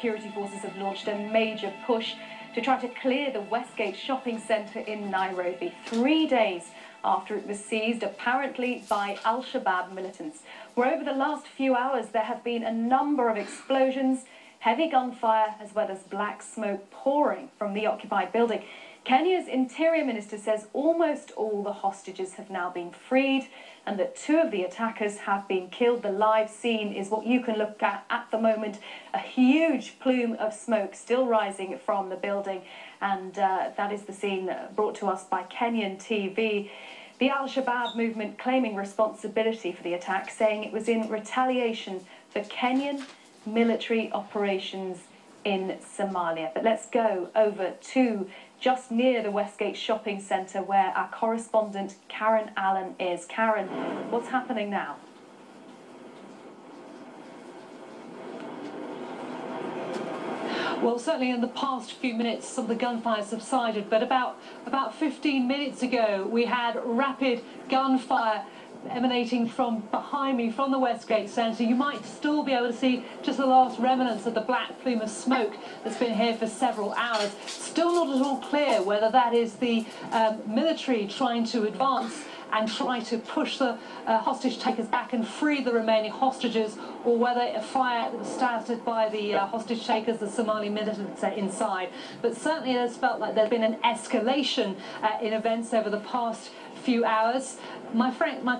security forces have launched a major push to try to clear the Westgate shopping centre in Nairobi, 3 days after it was seized, apparently by Al-Shabaab militants, where over the last few hours there have been a number of explosions, heavy gunfire, as well as black smoke pouring from the occupied building. Kenya's Interior Minister says almost all the hostages have now been freed and that 2 of the attackers have been killed. The live scene is what you can look at the moment, a huge plume of smoke still rising from the building, and that is the scene brought to us by Kenyan TV. The Al-Shabaab movement claiming responsibility for the attack, saying it was in retaliation for Kenyan military operations in Somalia. But let's go over to just near the Westgate shopping centre where our correspondent Karen Allen is. Karen, what's happening now? Well, certainly in the past few minutes, some of the gunfire subsided, but about 15 minutes ago, we had rapid gunfire emanating from behind me, from the Westgate Centre. You might still be able to see just the last remnants of the black plume of smoke that's been here for several hours. Still not at all clear whether that is the military trying to advance and try to push the hostage takers back and free the remaining hostages, or whether a fire was started by the hostage takers, the Somali militants inside. But certainly it has felt like there's been an escalation in events over the past few hours. My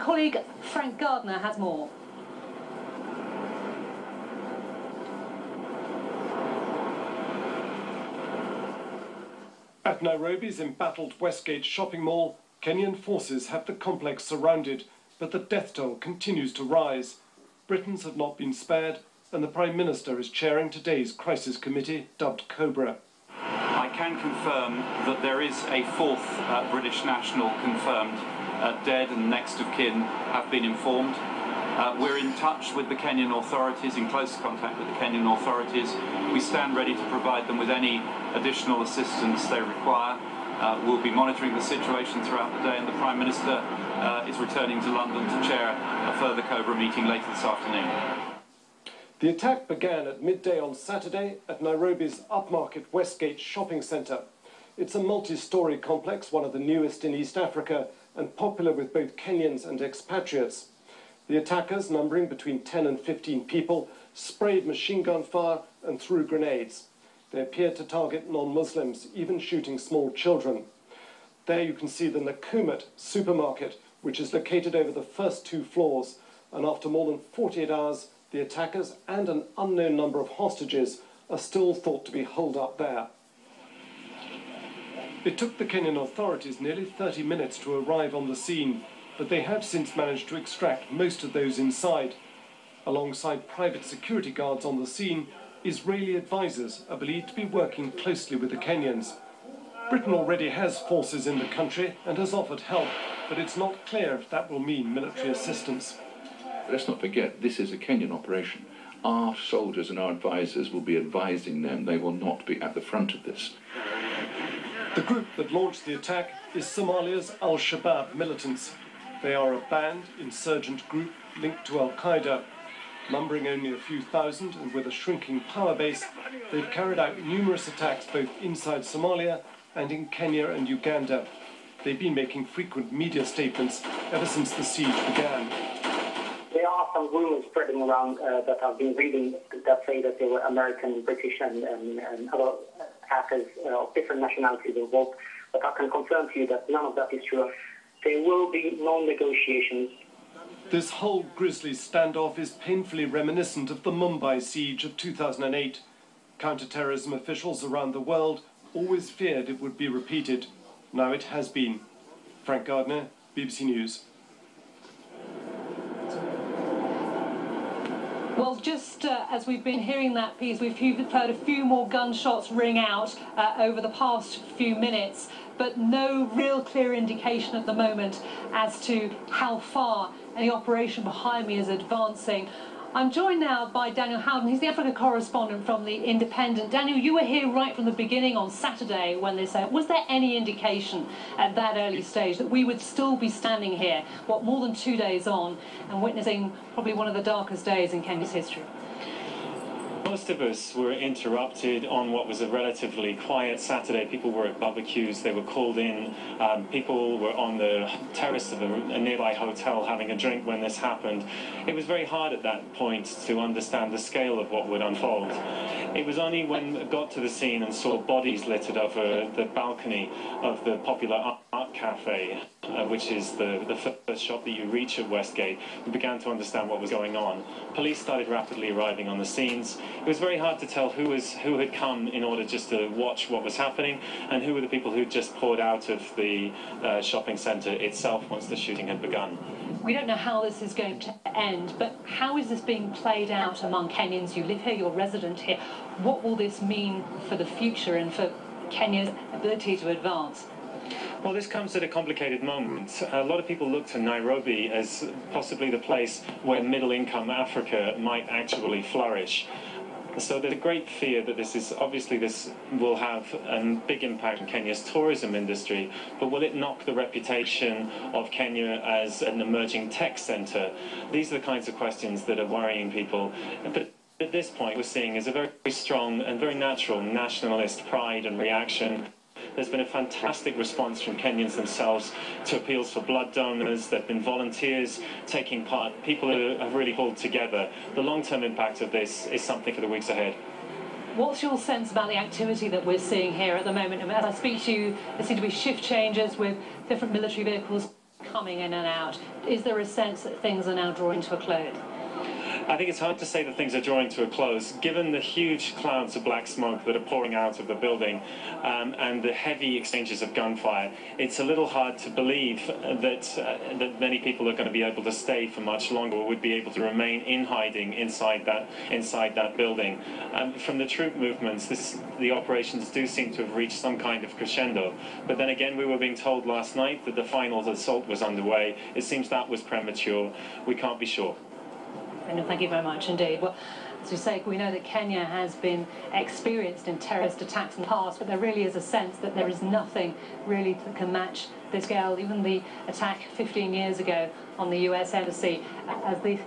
colleague Frank Gardner has more. At Nairobi's embattled Westgate shopping mall, Kenyan forces have the complex surrounded, but the death toll continues to rise. Britons have not been spared, and the Prime Minister is chairing today's crisis committee, dubbed Cobra. I can confirm that there is a 4th British national confirmed dead, and next of kin have been informed. We're in touch with the Kenyan authorities, in close contact with the Kenyan authorities. We stand ready to provide them with any additional assistance they require. We'll be monitoring the situation throughout the day, and the Prime Minister is returning to London to chair a further Cobra meeting later this afternoon. The attack began at midday on Saturday at Nairobi's upmarket Westgate shopping centre. It's a multi-storey complex, one of the newest in East Africa, and popular with both Kenyans and expatriates. The attackers, numbering between 10 and 15 people, sprayed machine gun fire and threw grenades. They appeared to target non-Muslims, even shooting small children. There you can see the Nakumatt supermarket, which is located over the first 2 floors, and after more than 48 hours, the attackers and an unknown number of hostages are still thought to be holed up there. It took the Kenyan authorities nearly 30 minutes to arrive on the scene, but they have since managed to extract most of those inside. Alongside private security guards on the scene, Israeli advisors are believed to be working closely with the Kenyans. Britain already has forces in the country and has offered help, but it's not clear if that will mean military assistance. Let's not forget, this is a Kenyan operation. Our soldiers and our advisors will be advising them. They will not be at the front of this. The group that launched the attack is Somalia's Al-Shabaab militants. They are a banned insurgent group linked to Al-Qaeda. Numbering only a few thousand and with a shrinking power base, they've carried out numerous attacks both inside Somalia and in Kenya and Uganda. They've been making frequent media statements ever since the siege began. There are some rumors spreading around that I've been reading that say that there were American, British and other attackers of different nationalities involved, but I can confirm to you that none of that is true. There will be no negotiations. This whole grisly standoff is painfully reminiscent of the Mumbai siege of 2008. Counter-terrorism officials around the world always feared it would be repeated. Now it has been. Frank Gardner, BBC News. Well, just as we've been hearing that piece, we've heard a few more gunshots ring out over the past few minutes, but no real clear indication at the moment as to how far the operation behind me is advancing. I'm joined now by Daniel Howden. He's the Africa correspondent from The Independent. Daniel, you were here right from the beginning on Saturday when this was there any indication at that early stage that we would still be standing here, what, more than 2 days on, and witnessing probably one of the darkest days in Kenya's history? most of us were interrupted on what was a relatively quiet Saturday. People were at barbecues, they were called in, people were on the terrace of a nearby hotel having a drink when this happened. It was very hard at that point to understand the scale of what would unfold. It was only when I got to the scene and saw bodies littered over the balcony of the popular art cafe, which is the first shop that you reach at Westgate, we began to understand what was going on. Police started rapidly arriving on the scenes. It was very hard to tell who had come in order just to watch what was happening and who were the people who just poured out of the shopping centre itself once the shooting had begun. We don't know how this is going to end, but how is this being played out among Kenyans? You live here, you're resident here. What will this mean for the future and for Kenya's ability to advance? Well, this comes at a complicated moment. A lot of people look to Nairobi as possibly the place where middle-income Africa might actually flourish. So there's a great fear that this will have a big impact on Kenya's tourism industry, but will it knock the reputation of Kenya as an emerging tech centre? These are the kinds of questions that are worrying people. But at this point, we're seeing is a very strong and very natural nationalist pride and reaction. There's been a fantastic response from Kenyans themselves to appeals for blood donors. There have been volunteers taking part, people who have really pulled together. The long-term impact of this is something for the weeks ahead. What's your sense about the activity that we're seeing here at the moment? I mean, as I speak to you, there seem to be shift changes with different military vehicles coming in and out. Is there a sense that things are now drawing to a close? I think it's hard to say that things are drawing to a close, given the huge clouds of black smoke that are pouring out of the building and the heavy exchanges of gunfire. It's a little hard to believe that many people are going to be able to stay for much longer or would be able to remain in hiding inside that building. From the troop movements, the operations do seem to have reached some kind of crescendo. But then again, we were being told last night that the final assault was underway. It seems that was premature. We can't be sure. Thank you very much indeed. Well, as we say, we know that Kenya has been experienced in terrorist attacks in the past, but there really is a sense that there is nothing really that can match this scale. Even the attack 15 years ago on the US Embassy, as they've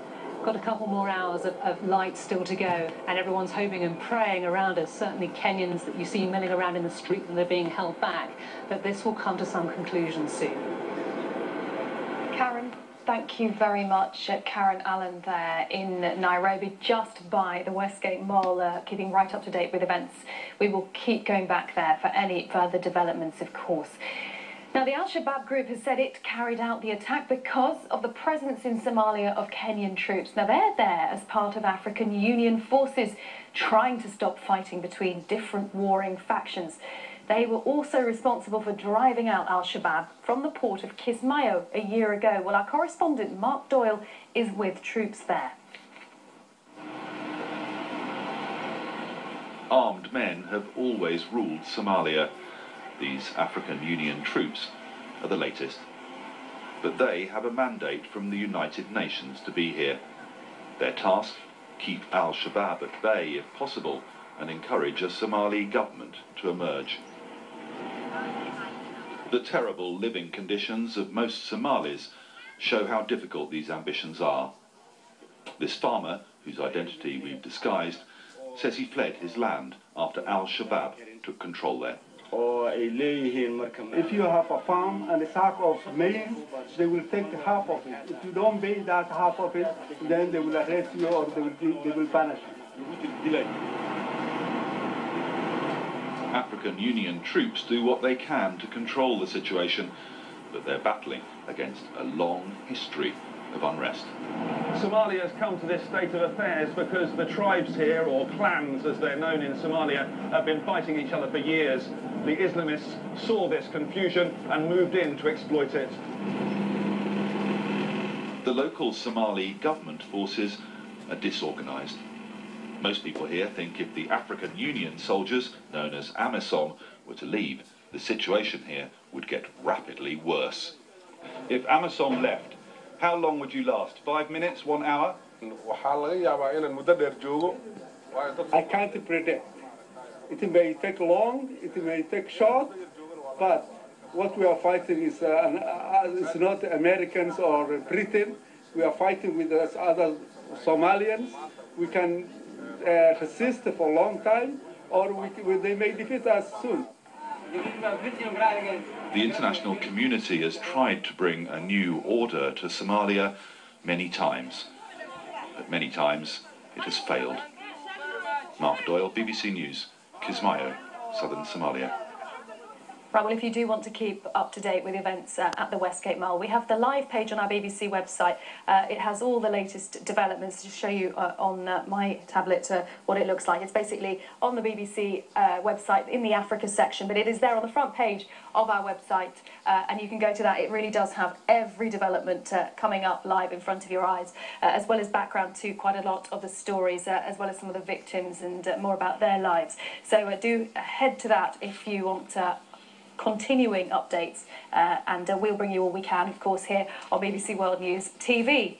got a couple more hours of light still to go, and everyone's hoping and praying around us, certainly Kenyans that you see milling around in the street and they're being held back, that this will come to some conclusion soon. Karen, thank you very much. Karen Allen there in Nairobi, just by the Westgate Mall, keeping right up to date with events. We will keep going back there for any further developments, of course. Now, the Al-Shabaab group has said it carried out the attack because of the presence in Somalia of Kenyan troops. Now, they're there as part of African Union forces trying to stop fighting between different warring factions. They were also responsible for driving out Al-Shabaab from the port of Kismayo a year ago. Well, our correspondent Mark Doyle is with troops there. Armed men have always ruled Somalia. These African Union troops are the latest. But they have a mandate from the United Nations to be here. Their task, keep Al-Shabaab at bay if possible and encourage a Somali government to emerge. The terrible living conditions of most Somalis show how difficult these ambitions are. This farmer, whose identity we've disguised, says he fled his land after Al-Shabaab took control there. If you have a farm and a sack of maize, they will take half of it. If you don't pay that half of it, then they will arrest you or they will punish you. African Union troops do what they can to control the situation, but they're battling against a long history of unrest. Somalia has come to this state of affairs because the tribes here, or clans as they're known in Somalia, have been fighting each other for years. The Islamists saw this confusion and moved in to exploit it. The local Somali government forces are disorganised. Most people here think if the African Union soldiers, known as AMISOM, were to leave, the situation here would get rapidly worse. If AMISOM left, how long would you last? 5 minutes, 1 hour? I can't predict. It may take long, it may take short, but what we are fighting is it's not Americans or Britain. We are fighting with other Somalians. We can resist for a long time, or they may defeat us soon. The international community has tried to bring a new order to Somalia many times, but many times it has failed. Mark Doyle, BBC News, Kismayo, southern Somalia. Right, well, if you do want to keep up to date with events at the Westgate Mall, we have the live page on our BBC website. It has all the latest developments to show you on my tablet what it looks like. It's basically on the BBC website in the Africa section, but it is there on the front page of our website, and you can go to that. It really does have every development coming up live in front of your eyes, as well as background to quite a lot of the stories, as well as some of the victims and more about their lives. So do head to that if you want continuing updates, and we'll bring you all we can, of course, here on BBC World News TV.